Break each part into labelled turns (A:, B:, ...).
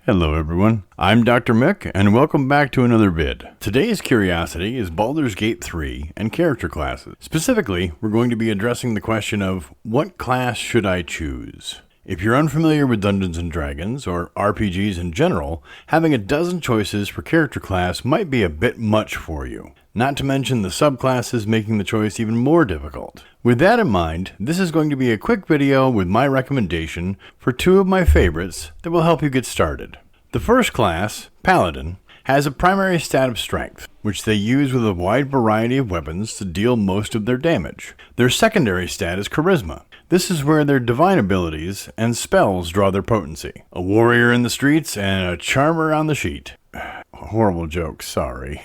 A: Hello everyone, I'm Dr. Mick and welcome back to another vid. Today's curiosity is Baldur's Gate 3 and character classes. Specifically, we're going to be addressing the question of what class should I choose? If you're unfamiliar with Dungeons & Dragons or RPGs in general, having a dozen choices for character class might be a bit much for you. Not to mention the subclasses making the choice even more difficult. With that in mind, this is going to be a quick video with my recommendation for two of my favorites that will help you get started. The first class, Paladin, has a primary stat of strength, which they use with a wide variety of weapons to deal most of their damage. Their secondary stat is Charisma. This is where their divine abilities and spells draw their potency. A warrior in the streets and a charmer on the sheet. Horrible joke, sorry.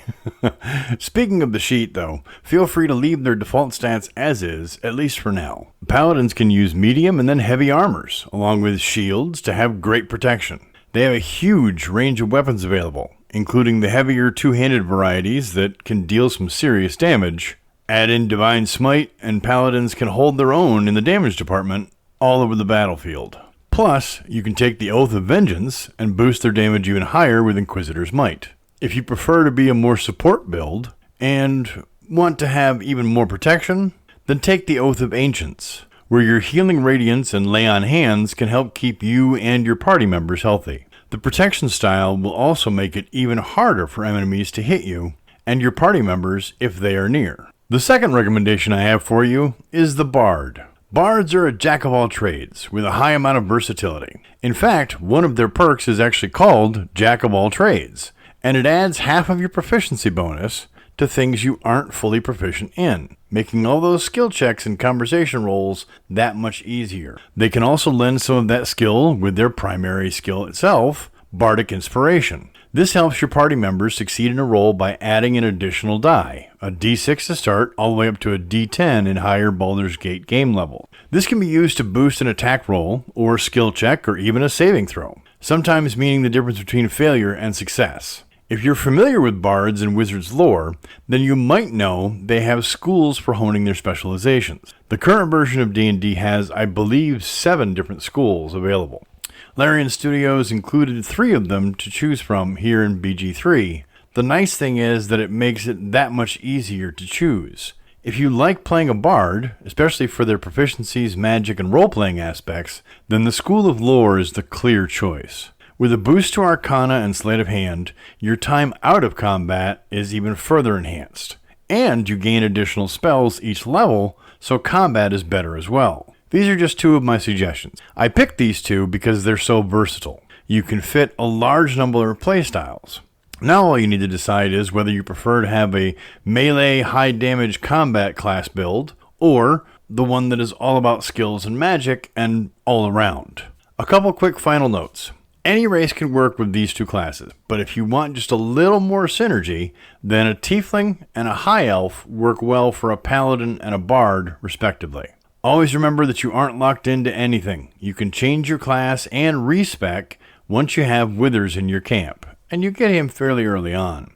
A: Speaking of the sheet though, feel free to leave their default stats as is, at least for now. Paladins can use medium and then heavy armors, along with shields to have great protection. They have a huge range of weapons available, including the heavier two-handed varieties that can deal some serious damage. Add in Divine Smite, and Paladins can hold their own in the damage department all over the battlefield. Plus, you can take the Oath of Vengeance and boost their damage even higher with Inquisitor's Might. If you prefer to be a more support build and want to have even more protection, then take the Oath of Ancients, where your Healing Radiance and Lay on Hands can help keep you and your party members healthy. The protection style will also make it even harder for enemies to hit you and your party members if they are near. The second recommendation I have for you is the Bard. Bards are a jack of all trades with a high amount of versatility. In fact, one of their perks is actually called Jack of all trades, and it adds half of your proficiency bonus to things you aren't fully proficient in, making all those skill checks and conversation rolls that much easier. They can also lend some of that skill with their primary skill itself, Bardic Inspiration. This helps your party members succeed in a roll by adding an additional die, a d6 to start, all the way up to a d10 in higher Baldur's Gate game level. This can be used to boost an attack roll, or skill check, or even a saving throw, sometimes meaning the difference between failure and success. If you're familiar with bards and wizards lore, then you might know they have schools for honing their specializations. The current version of D&D has, I believe, 7 different schools available. Larian Studios included 3 of them to choose from here in BG3. The nice thing is that it makes it that much easier to choose. If you like playing a bard, especially for their proficiencies, magic, and role-playing aspects, then the School of Lore is the clear choice. With a boost to Arcana and Sleight of Hand, your time out of combat is even further enhanced. And you gain additional spells each level, so combat is better as well. These are just 2 of my suggestions. I picked these 2 because they're so versatile. You can fit a large number of playstyles. Now all you need to decide is whether you prefer to have a melee high damage combat class build, or the one that is all about skills and magic and all around. A couple quick final notes. Any race can work with these 2 classes, but if you want just a little more synergy, then a Tiefling and a High Elf work well for a Paladin and a Bard, respectively. Always remember that you aren't locked into anything. You can change your class and respec once you have Withers in your camp, and you get him fairly early on.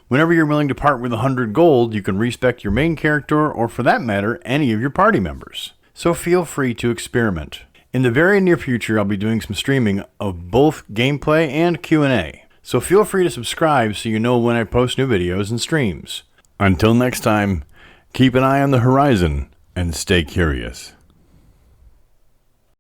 A: Whenever you're willing to part with 100 gold, you can respec your main character, or for that matter, any of your party members. So feel free to experiment. In the very near future, I'll be doing some streaming of both gameplay and Q&A, so feel free to subscribe so you know when I post new videos and streams. Until next time, keep an eye on the horizon and stay curious.